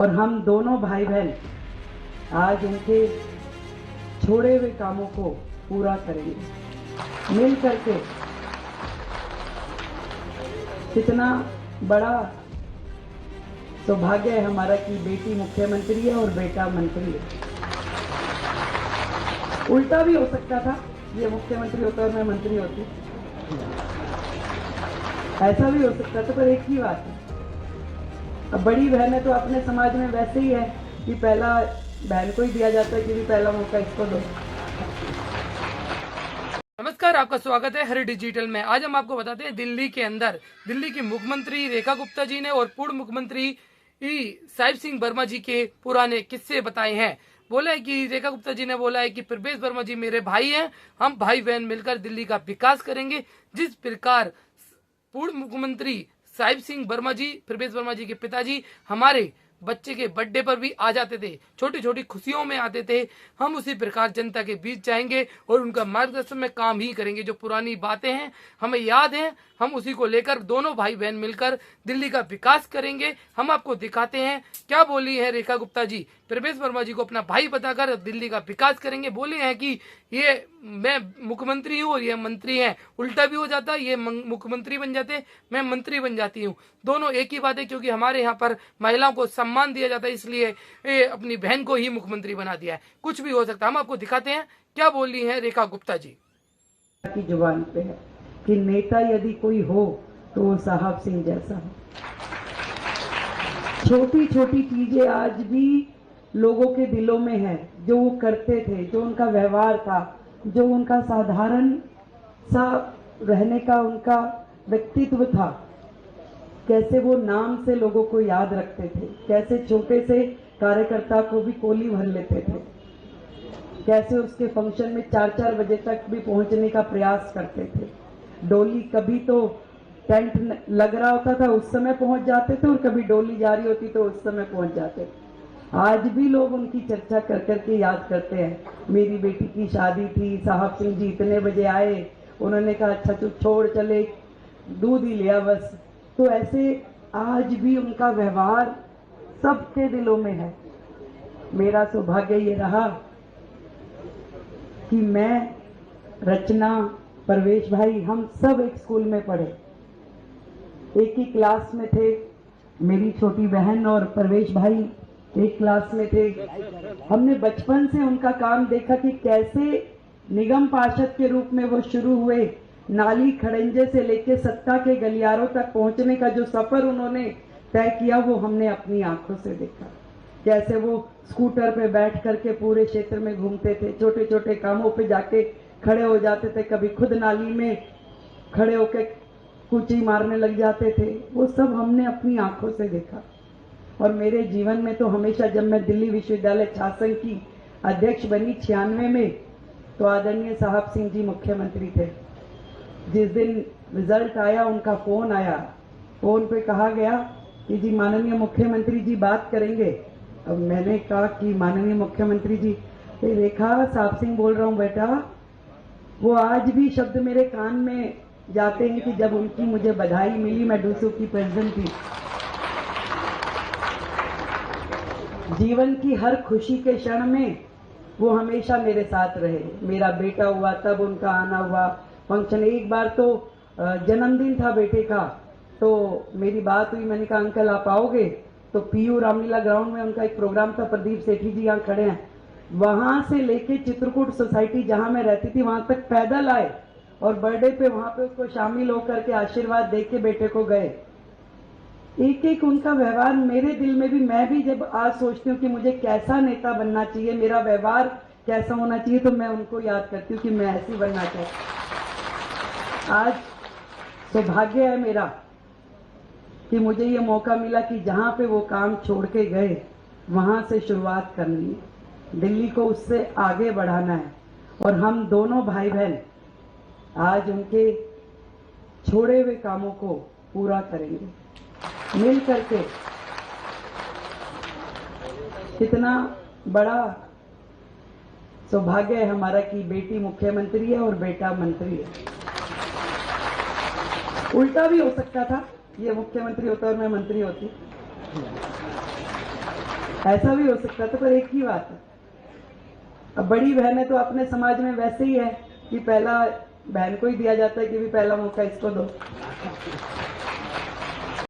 और हम दोनों भाई बहन आज उनके छोड़े हुए कामों को पूरा करेंगे मिल करके। कितना बड़ा सौभाग्य है हमारा कि बेटी मुख्यमंत्री है और बेटा मंत्री है। उल्टा भी हो सकता था, ये मुख्यमंत्री होता और मैं मंत्री होती, ऐसा भी हो सकता था। पर एक ही बात है, अब बड़ी बहन है तो अपने समाज में वैसे ही है कि पहला बहन को ही दिया जाता है कि भी पहला मौका इसको दो। नमस्कार, आपका स्वागत है हर डिजिटल में। आज हम आपको बताते हैं दिल्ली के अंदर दिल्ली की मुख्यमंत्री रेखा गुप्ता जी ने और पूर्व मुख्यमंत्री साहिब सिंह वर्मा जी के पुराने किस्से बताए हैं। बोला है कि रेखा गुप्ता जी ने बोला है कि प्रवेश वर्मा जी मेरे भाई हैं, हम भाई बहन मिलकर दिल्ली का विकास करेंगे। जिस प्रकार पूर्व मुख्यमंत्री साहिब सिंह वर्मा जी, प्रवेश वर्मा जी के पिताजी हमारे बच्चे के बर्थडे पर भी आ जाते थे, छोटी छोटी खुशियों में आते थे, हम उसी प्रकार जनता के बीच जाएंगे और उनका मार्गदर्शन में काम ही करेंगे। जो पुरानी बातें हैं हमें याद हैं, हम उसी को लेकर दोनों भाई बहन मिलकर दिल्ली का विकास करेंगे। हम आपको दिखाते हैं क्या बोली है रेखा गुप्ता जी। प्रवेश वर्मा जी को अपना भाई बताकर दिल्ली का विकास करेंगे। बोले हैं कि ये मैं मुख्यमंत्री हूँ और ये मंत्री हैं, उल्टा भी हो जाता, ये मुख्यमंत्री बन जाते, मैं मंत्री बन जाती हूँ। दोनों एक ही बात है, क्योंकि हमारे यहाँ पर महिलाओं को सम्मान दिया जाता है, इसलिए अपनी बहन को ही मुख्यमंत्री बना दिया है। कुछ भी हो सकता है, हम आपको दिखाते हैं क्या बोली है रेखा गुप्ता जी की जुबान पे है कि नेता यदि कोई हो तो वो साहब सिंह जैसा हो। छोटी छोटी चीजें आज भी लोगों के दिलों में है, जो वो करते थे, जो उनका व्यवहार था, जो उनका साधारण सा रहने का उनका व्यक्तित्व था, कैसे वो नाम से लोगों को याद रखते थे, कैसे छोटे से कार्यकर्ता को भी कोली भर लेते थे, कैसे उसके फंक्शन में 4-4 बजे तक भी पहुंचने का प्रयास करते थे। डोली कभी तो टेंट लग रहा होता था उस समय पहुंच जाते थे और कभी डोली जा रही होती तो उस समय पहुंच जाते थे। आज भी लोग उनकी चर्चा कर करके याद करते हैं। मेरी बेटी की शादी थी, साहब सिंह जी इतने बजे आए, उन्होंने कहा अच्छा तू छोड़ चले, दूध ही लिया बस। तो ऐसे आज भी उनका व्यवहार सबके दिलों में है। मेरा सौभाग्य ये रहा कि मैं, रचना, परवेश भाई, हम सब एक स्कूल में पढ़े, एक ही क्लास में थे। मेरी छोटी बहन और परवेश भाई एक क्लास में थे। हमने बचपन से उनका काम देखा कि कैसे निगम पार्षद के रूप में वो शुरू हुए, नाली खड़ंजे से लेके सत्ता के गलियारों तक पहुंचने का जो सफर उन्होंने तय किया वो हमने अपनी आंखों से देखा। कैसे वो स्कूटर पे बैठ करके पूरे क्षेत्र में घूमते थे, छोटे छोटे कामों पे जाके खड़े हो जाते थे, कभी खुद नाली में खड़े होके कूची मारने लग जाते थे। वो सब हमने अपनी आंखों से देखा। और मेरे जीवन में तो हमेशा, जब मैं दिल्ली विश्वविद्यालय छात्र संघ की अध्यक्ष बनी 96 में, तो आदरणीय साहब सिंह जी मुख्यमंत्री थे। जिस दिन रिजल्ट आया उनका फोन आया, फोन पे कहा गया कि जी माननीय मुख्यमंत्री जी बात करेंगे। अब मैंने कहा कि माननीय मुख्यमंत्री जी, रेखा साहब सिंह बोल रहा हूँ बेटा। वो आज भी शब्द मेरे कान में जाते हैं कि जब उनकी मुझे बधाई मिली, मैं डूसू की प्रेसिडेंट थी। जीवन की हर खुशी के क्षण में वो हमेशा मेरे साथ रहे। मेरा बेटा हुआ तब उनका आना हुआ फंक्शन। एक बार तो जन्मदिन था बेटे का, तो मेरी बात हुई, मैंने कहा अंकल आप आओगे? तो पीयू रामलीला ग्राउंड में उनका एक प्रोग्राम था, प्रदीप सेठी जी यहाँ खड़े हैं, वहां से लेके चित्रकूट सोसाइटी जहां मैं रहती थी वहां तक पैदल आए और बर्थडे पे वहां पे उसको शामिल होकर के आशीर्वाद दे के बेटे को गए। एक एक उनका व्यवहार मेरे दिल में भी, मैं भी जब आज सोचती हूँ कि मुझे कैसा नेता बनना चाहिए, मेरा व्यवहार कैसा होना चाहिए, तो मैं उनको याद करती हूँ कि मैं ऐसी बनना चाहती। आज सौभाग्य है मेरा कि मुझे ये मौका मिला कि जहां पे वो काम छोड़ के गए वहां से शुरुआत करनी है, दिल्ली को उससे आगे बढ़ाना है। और हम दोनों भाई बहन आज उनके छोड़े हुए कामों को पूरा करेंगे मिल करके। कितना बड़ा सौभाग्य है हमारा कि बेटी मुख्यमंत्री है और बेटा मंत्री है। उल्टा भी हो सकता था, ये मुख्यमंत्री होता और मैं मंत्री होती, ऐसा भी हो सकता था, पर एक ही बात है। अब बड़ी बहन है तो अपने समाज में वैसे ही है कि पहला बहन को ही दिया जाता है कि भी पहला मौका इसको दो।